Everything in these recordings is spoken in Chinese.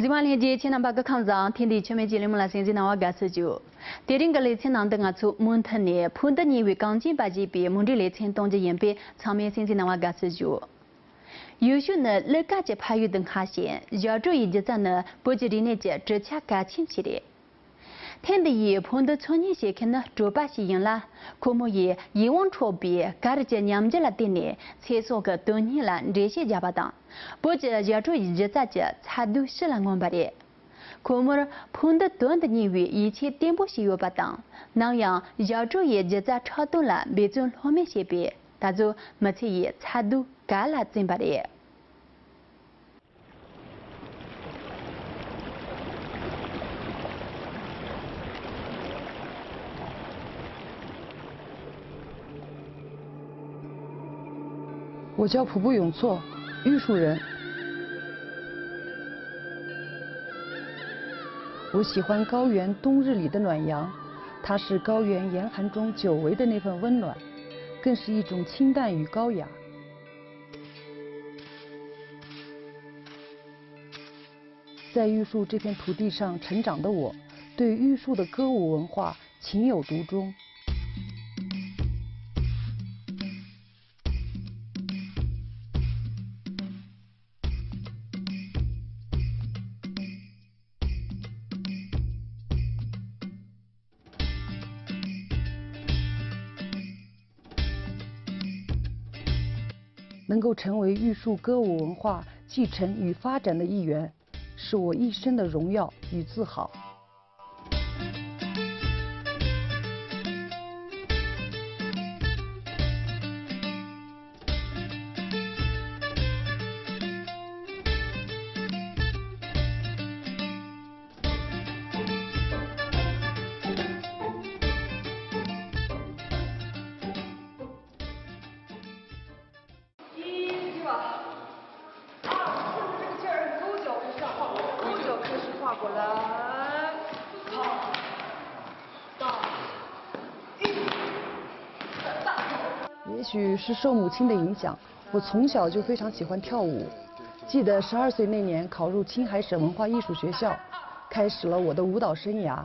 今晚连接前南巴个康藏，天地全面节目来先进那瓦个十九。电影个类前南等啊出蒙特尼，碰得你为钢筋把几笔，蒙这类前东之延边，场面先进那瓦个十九。优秀呢，乐家节派有等下线，亚洲一直在呢，不吉利那节只恰感情起来。天地也碰得从年些看呢，主把吸引啦，科目也以往错别，嘎日节娘家来点呢，厕所个多年了，这些家把当，不知亚洲一直在节，才都是了我们的。科目碰得短的年月，一切颠簸些有把当，那样亚洲也就在超动了，别种后面些别，但就目前也才都嘎了真把的。我叫浦部永措，玉树人。我喜欢高原冬日里的暖阳，它是高原严寒中久违的那份温暖，更是一种清淡与高雅。在玉树这片土地上成长的我，对玉树的歌舞文化情有独钟。能够成为玉树歌舞文化继承与发展的一员，是我一生的荣耀与自豪。也许是受母亲的影响，我从小就非常喜欢跳舞。记得12岁那年考入青海省文化艺术学校，开始了我的舞蹈生涯。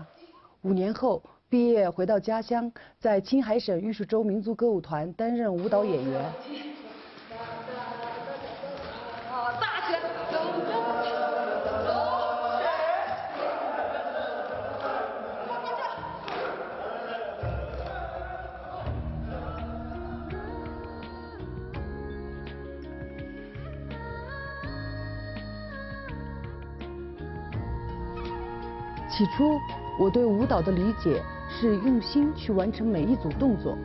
5年后毕业回到家乡，在青海省玉树州民族歌舞团担任舞蹈演员。起初，我对舞蹈的理解是用心去完成每一组动作。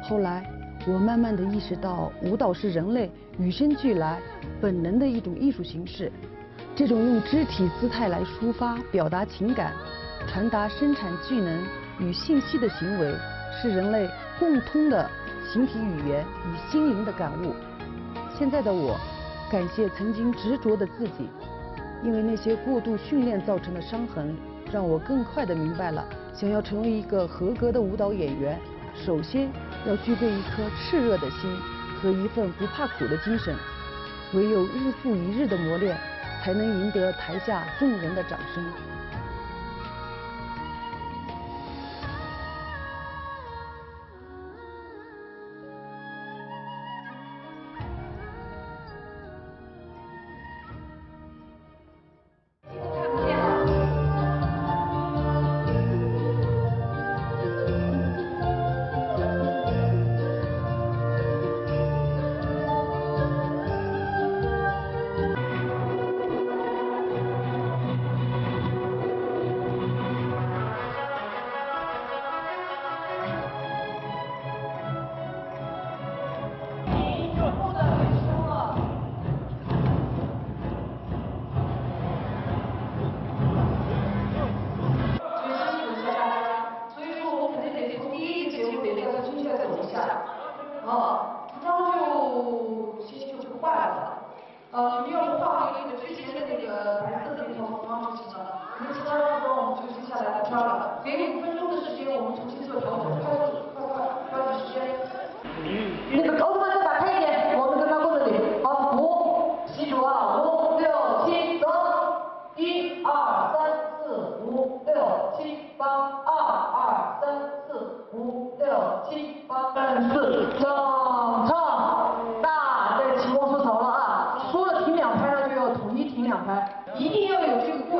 后来，我慢慢地意识到，舞蹈是人类与生俱来、本能的一种艺术形式。这种用肢体姿态来抒发、表达情感、传达生产技能与信息的行为，是人类共通的形体语言与心灵的感悟。现在的我，感谢曾经执着的自己。因为那些过度训练造成的伤痕，让我更快地明白了，想要成为一个合格的舞蹈演员，首先要具备一颗炽热的心和一份不怕苦的精神。唯有日复一日的磨练，才能赢得台下众人的掌声。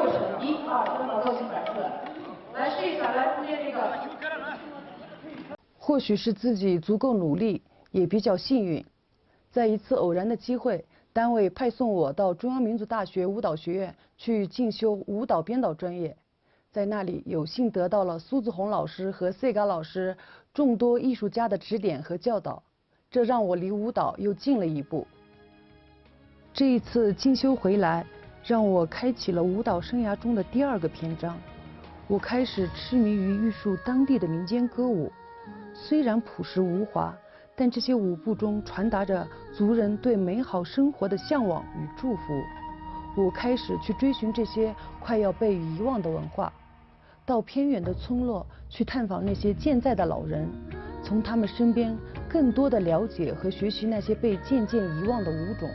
过程，1、2、3把造型摆出来。来试一下，来中间这个。或许是自己足够努力，也比较幸运，在一次偶然的机会，单位派送我到中央民族大学舞蹈学院去进修舞蹈编导专业。在那里有幸得到了苏子红老师和塞嘎老师众多艺术家的指点和教导，这让我离舞蹈又近了一步。这一次进修回来，让我开启了舞蹈生涯中的第2个篇章。我开始痴迷于艺术当地的民间歌舞，虽然朴实无华，但这些舞步中传达着族人对美好生活的向往与祝福。我开始去追寻这些快要被遗忘的文化，到偏远的村落去探访那些健在的老人，从他们身边更多的了解和学习那些被渐渐遗忘的舞种，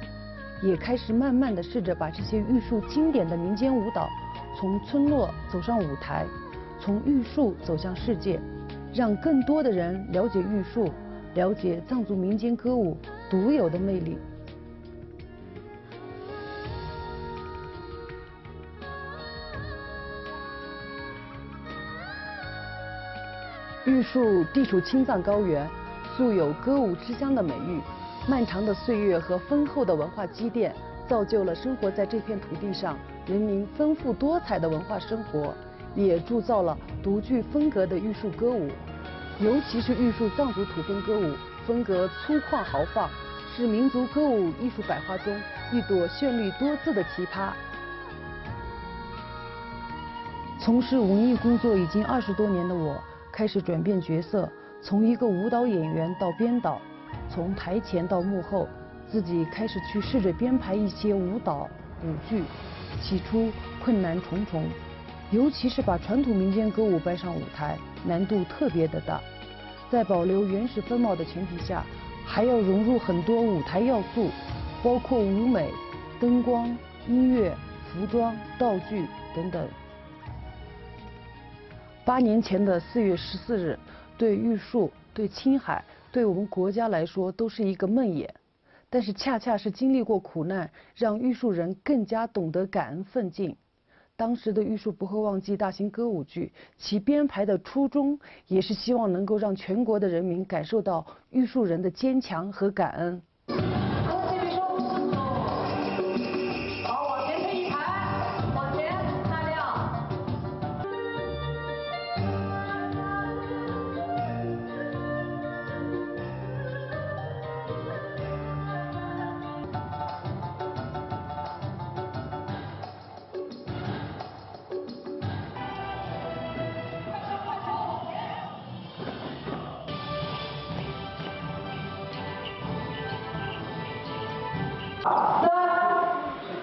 也开始慢慢的试着把这些玉树经典的民间舞蹈从村落走上舞台，从玉树走向世界，让更多的人了解玉树，了解藏族民间歌舞独有的魅力。玉树地处青藏高原，素有歌舞之乡的美誉。漫长的岁月和丰厚的文化积淀，造就了生活在这片土地上人民丰富多彩的文化生活，也铸造了独具风格的玉树歌舞。尤其是玉树藏族土风歌舞，风格粗犷豪放，是民族歌舞艺术百花中一朵绚丽多姿的奇葩。从事文艺工作已经20多年的我，开始转变角色，从一个舞蹈演员到编导，从台前到幕后，自己开始去试着编排一些舞蹈舞剧。起初困难重重，尤其是把传统民间歌舞搬上舞台，难度特别的大。在保留原始风貌的前提下，还要融入很多舞台要素，包括舞美、灯光、音乐、服装、道具等等。8年前的4月14日，对玉树、对青海、对我们国家来说都是一个梦魇。但是恰恰是经历过苦难，让玉树人更加懂得感恩奋进。当时的玉树不会忘记大型歌舞剧，其编排的初衷也是希望能够让全国的人民感受到玉树人的坚强和感恩。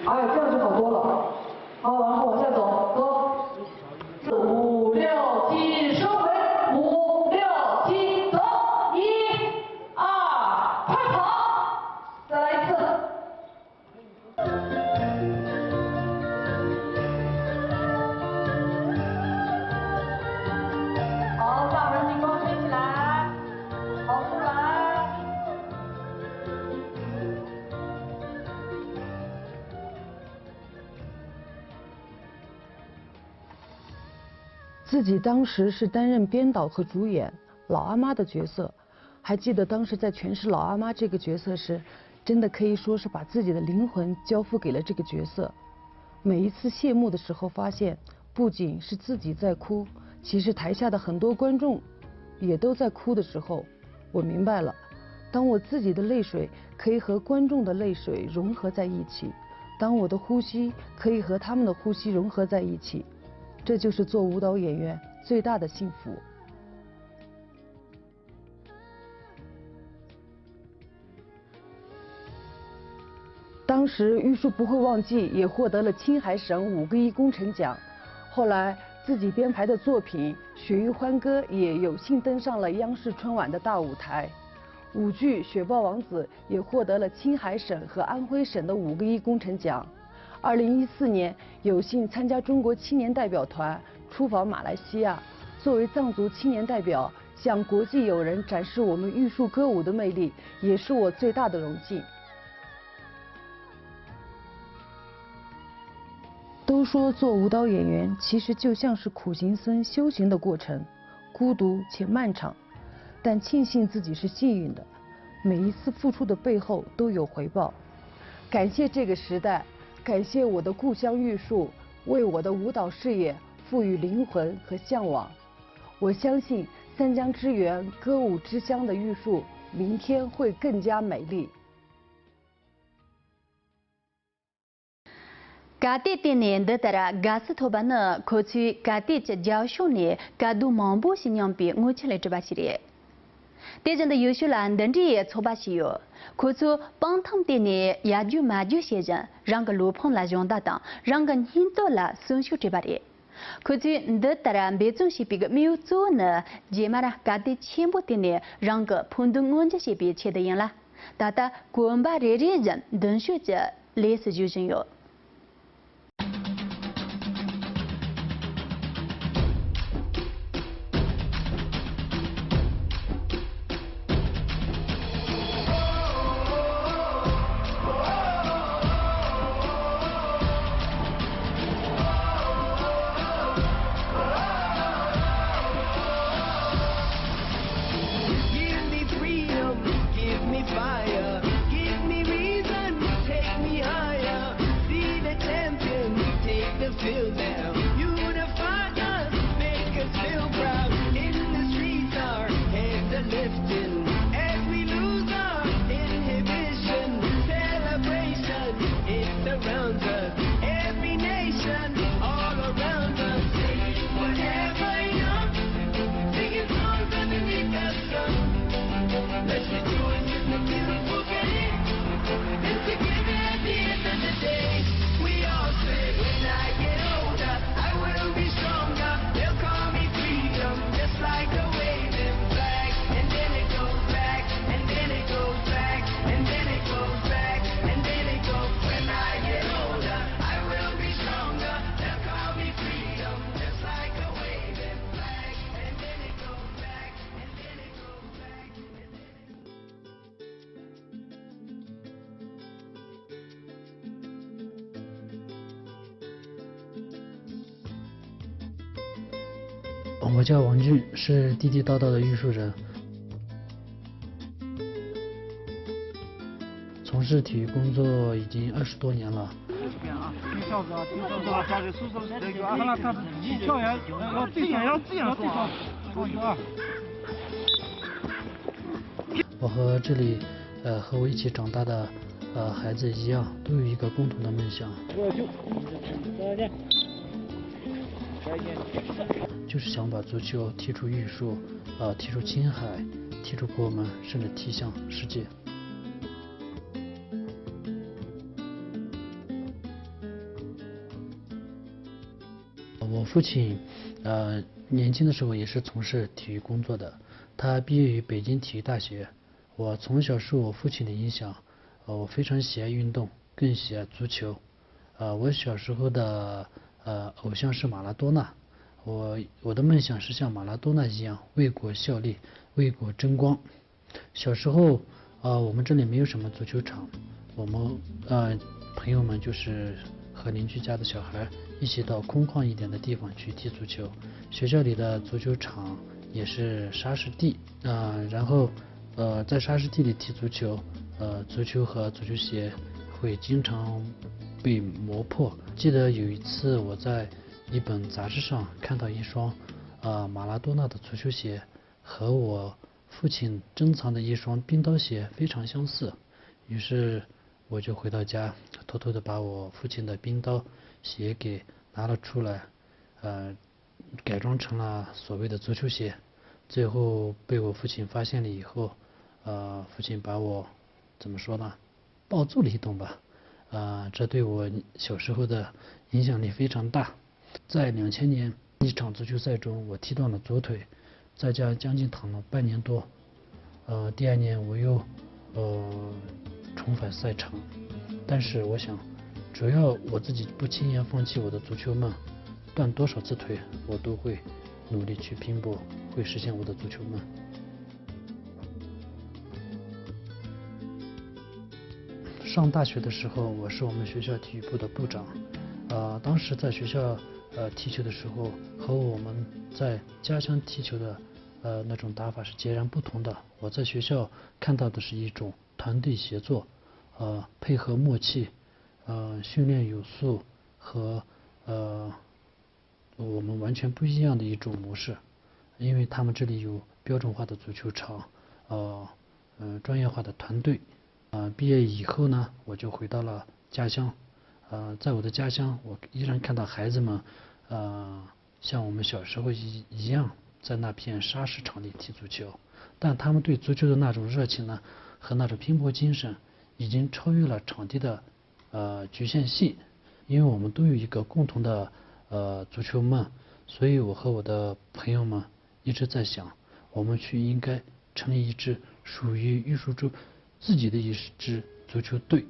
哎呀，这样就好多了。好，然后往下走，走。5、6、7，收回。5、6、7，走。1、2，快跑！再来一次。好，大门金光吹起来，跑出来。自己当时是担任编导和主演老阿妈的角色，还记得当时在诠释老阿妈这个角色时，真的可以说是把自己的灵魂交付给了这个角色。每一次谢幕的时候，发现不仅是自己在哭，其实台下的很多观众也都在哭的时候，我明白了，当我自己的泪水可以和观众的泪水融合在一起，当我的呼吸可以和他们的呼吸融合在一起，这就是做舞蹈演员最大的幸福。当时玉树不会忘记也获得了青海省5个亿工程奖，后来自己编排的作品《雪域欢歌》也有幸登上了央视春晚的大舞台。舞剧《雪豹王子》也获得了青海省和安徽省的5个亿工程奖。2014年有幸参加中国青年代表团出访马来西亚，作为藏族青年代表向国际友人展示我们玉树歌舞的魅力，也是我最大的荣幸。都都说做舞蹈演员其实就像是苦行僧修行的过程，孤独且漫长。但庆幸自己是幸运的，每一次付出的背后都有回报。感谢这个时代，感谢我的故乡玉树，为我的舞蹈事业赋予灵魂和向往。我相信三江之源、歌舞之乡的玉树，明天会更加美丽。Kati tene detara gas thoba na khochi kati che jaosho ne kadu mambo sinyam pe ngochele tbasire. Tejan da yushulan dandi choba siyo. Khochu pangtham tene yaju maju sejan rang lo phom la jonda ta rang hinto la sunshu tbare. Khochi detara bechung sipi miu chu na jemara kati chembo tene rang phundung ngonje sipi chede yan la. Tata kuamba re re jan donshu cha les jujun yo.我叫王俊，是地地道道的玉树人，从事体育工作已经20多年了。听哨子啊，听哨子啊，抓紧速手那个啊，看他起跳呀，要这样做啊，注意啊。我和这里和我一起长大的孩子一样，都有一个共同的梦想。就是想把足球踢出玉树，踢出青海，踢出国门，甚至踢向世界。我父亲年轻的时候也是从事体育工作的，他毕业于北京体育大学。我从小受我父亲的影响，我非常喜爱运动，更喜爱足球。我小时候的偶像是马拉多纳。我的梦想是像马拉多纳一样为国效力，为国争光。小时候我们这里没有什么足球场，我们朋友们就是和邻居家的小孩一起到空旷一点的地方去踢足球。学校里的足球场也是沙石地然后在沙石地里踢足球，足球和足球鞋会经常被磨破。记得有一次我在一本杂志上看到一双马拉多纳的足球鞋，和我父亲珍藏的一双冰刀鞋非常相似，于是我就回到家，偷偷的把我父亲的冰刀鞋给拿了出来，改装成了所谓的足球鞋。最后被我父亲发现了以后，父亲把我怎么说呢，暴揍了一顿吧。这对我小时候的影响力非常大。在2000年一场足球赛中，我踢断了左腿，在家将近躺了半年多。第2年我又重返赛场，但是我想，只要我自己不轻言放弃我的足球梦，断多少次腿我都会努力去拼搏，会实现我的足球梦。上大学的时候，我是我们学校体育部的部长。当时在学校踢球的时候，和我们在家乡踢球的那种打法是截然不同的。我在学校看到的是一种团队协作，配合默契，训练有素和我们完全不一样的一种模式。因为他们这里有标准化的足球场，专业化的团队。毕业以后呢，我就回到了家乡。在我的家乡，我依然看到孩子们，像我们小时候一样，在那片沙石场里踢足球。但他们对足球的那种热情呢，和那种拼搏精神，已经超越了场地的局限性。因为我们都有一个共同的足球梦，所以我和我的朋友们一直在想，我们应该成立一支属于玉树州自己的一支足球队，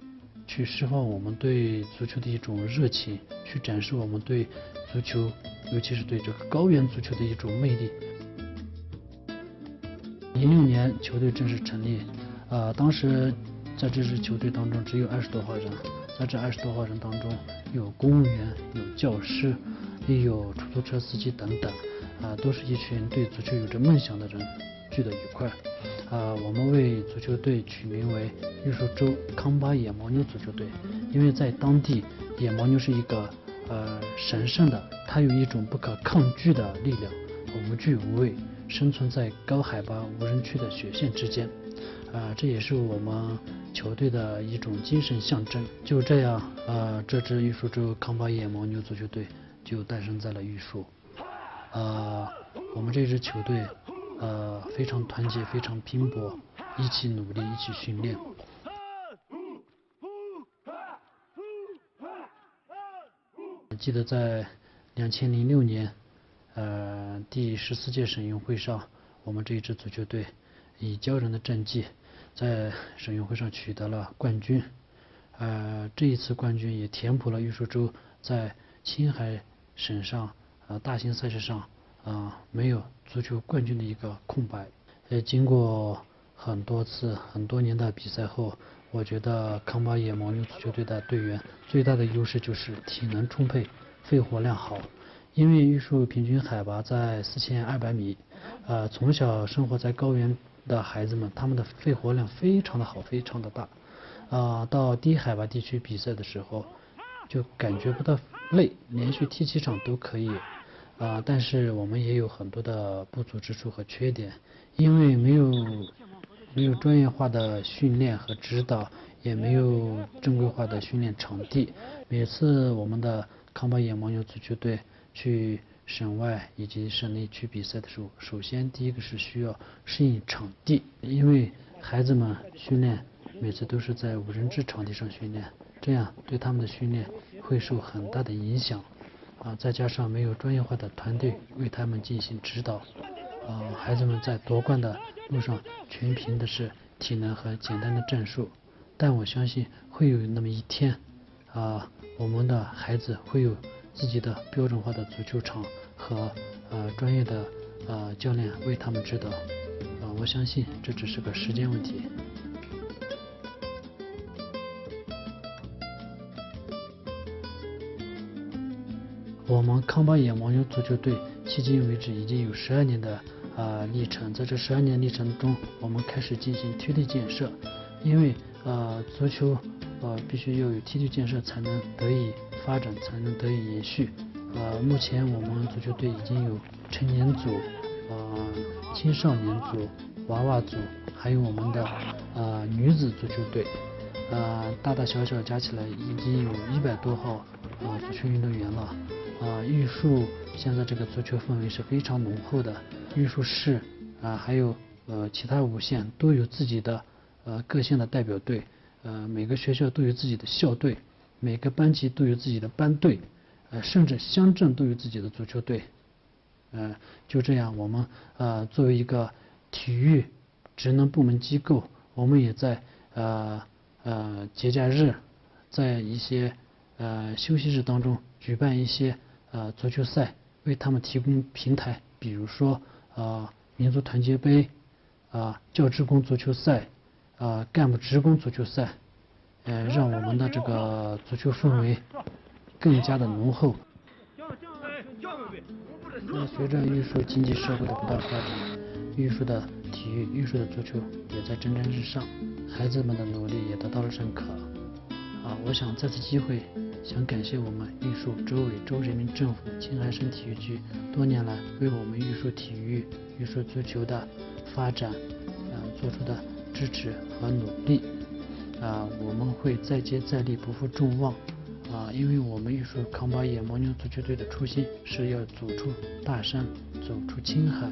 去释放我们对足球的一种热情，去展示我们对足球，尤其是对这个高原足球的一种魅力。06年球队正式成立，当时在这支球队当中只有20多号人，在这20多号人当中，有公务员，有教师，也有出租车司机等等，都是一群对足球有着梦想的人聚在一块。我们为足球队取名为玉树州康巴野牦牛足球队，因为在当地，野牦牛是一个神圣的，它有一种不可抗拒的力量，无惧无畏，生存在高海拔无人区的雪线之间。这也是我们球队的一种精神象征。就这样，这支玉树州康巴野牦牛足球队就诞生在了玉树。我们这支球队非常团结，非常拼搏，一起努力，一起训练。记得在2006年，第14届省运会上，我们这一支足球队以骄人的战绩，在省运会上取得了冠军。这一次冠军也填补了玉树州在青海省上大型赛事上没有足球冠军的一个空白。经过很多年的比赛后，我觉得康巴野牦牛足球队的队员最大的优势就是体能充沛，肺活量好。因为玉树平均海拔在4200米，从小生活在高原的孩子们，他们的肺活量非常的好，非常的大。到低海拔地区比赛的时候，就感觉不到累，连续踢几场都可以。但是我们也有很多的不足之处和缺点，因为没有专业化的训练和指导，也没有正规化的训练场地。每次我们的康巴野牦牛足球队去省外以及省内去比赛的时候，首先第一个是需要适应场地，因为孩子们训练每次都是在无人制场地上训练，这样对他们的训练会受很大的影响。再加上没有专业化的团队为他们进行指导，孩子们在夺冠的路上全凭的是体能和简单的战术。但我相信会有那么一天，我们的孩子会有自己的标准化的足球场和专业的教练为他们指导。我相信这只是个时间问题。我们康巴野牦牛足球队迄今为止已经有12年的历程，在这12年历程中，我们开始进行梯队建设，因为足球必须要有梯队建设才能得以发展，才能得以延续。目前我们足球队已经有成年组、青少年组、娃娃组，还有我们的女子足球队，大大小小加起来已经有100多号足球运动员了。玉树现在这个足球氛围是非常浓厚的，玉树市还有其他5县都有自己的各县的代表队，每个学校都有自己的校队，每个班级都有自己的班队，甚至乡镇都有自己的足球队。就这样，我们作为一个体育职能部门机构，我们也在节假日，在一些休息日当中举办一些足球赛，为他们提供平台，比如说民族团结杯、教职工足球赛、干部职工足球赛，让我们的这个足球氛围更加的浓厚。那随着玉树经济社会的不断发展，玉树的体育、玉树的足球也在蒸蒸日上，孩子们的努力也得到了认可。我想在此机会，想感谢我们玉树州委州人民政府青海省体育局多年来为我们玉树体育、玉树足球的发展，做出的支持和努力。我们会再接再厉，不负众望。因为我们玉树康巴野牦牛足球队的初心是要走出大山，走出青海，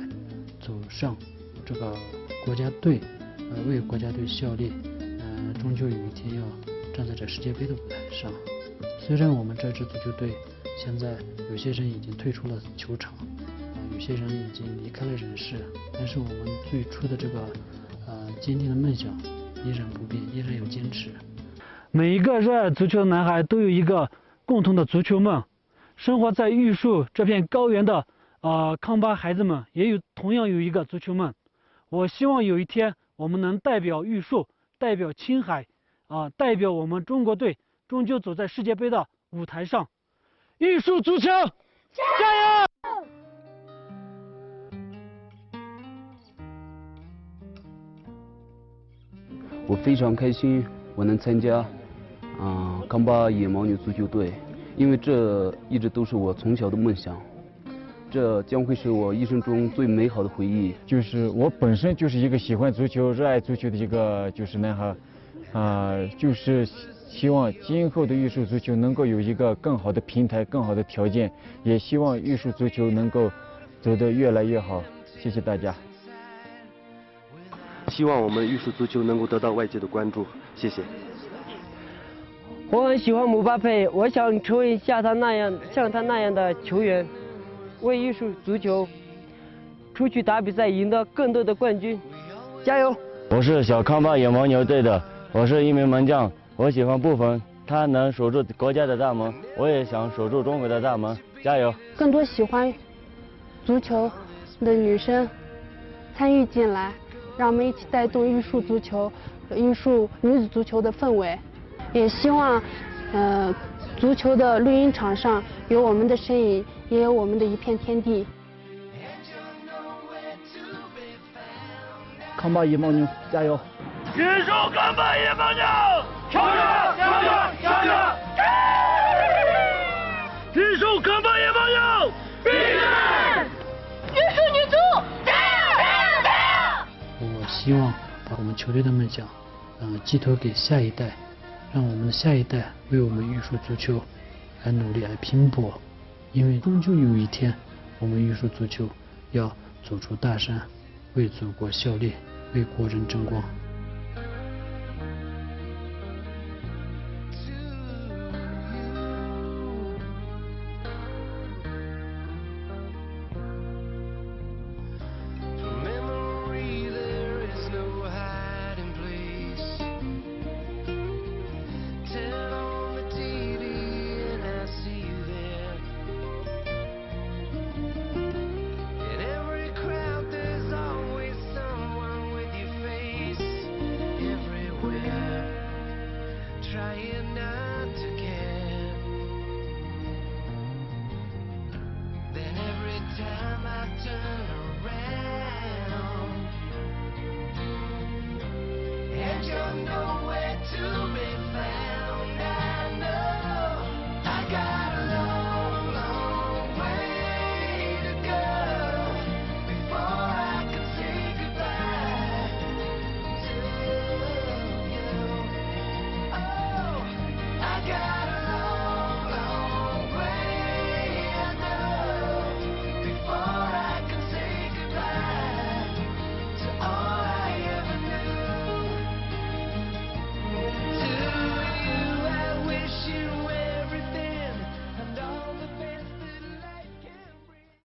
走上这个国家队，为国家队效力。终究有一天要站在这世界杯的舞台上。虽然我们这支足球队现在有些人已经退出了球场，有些人已经离开了人世，但是我们最初的这个坚定的梦想依然不变，依然有坚持。每一个热爱足球的男孩都有一个共同的足球梦。生活在玉树这片高原的康巴孩子们也同样有一个足球梦。我希望有一天我们能代表玉树，代表青海，代表我们中国队，终究走在世界杯的舞台上。玉树足球，加油！我非常开心，我能参加康巴野牦牛足球队，因为这一直都是我从小的梦想，这将会是我一生中最美好的回忆。就是我本身就是一个喜欢足球、热爱足球的一个男孩，就是希望今后的玉树足球能够有一个更好的平台、更好的条件，也希望玉树足球能够走得越来越好。谢谢大家。希望我们玉树足球能够得到外界的关注，谢谢。我很喜欢姆巴佩，我想成为像他那样的球员，为玉树足球出去打比赛，赢得更多的冠军，加油！我是小康巴野牦牛队的，我是一名门将，我喜欢布冯，他能守住国家的大门，我也想守住中国的大门，加油！更多喜欢足球的女生参与进来，让我们一起带动玉树足球、玉树女子足球的氛围。也希望，足球的绿茵场上有我们的身影，也有我们的一片天地。康巴野牦牛，加油！玉树康巴野牦牛，强强强强强强！玉树康巴野牦牛，必胜！玉树女足，加油加油加油！我希望把我们球队的梦想，寄托给下一代。让我们的下一代为我们玉树足球来努力来拼搏，因为终究有一天，我们玉树足球要走出大山，为祖国效力，为国人争光。Trying not to care. Then every time I turn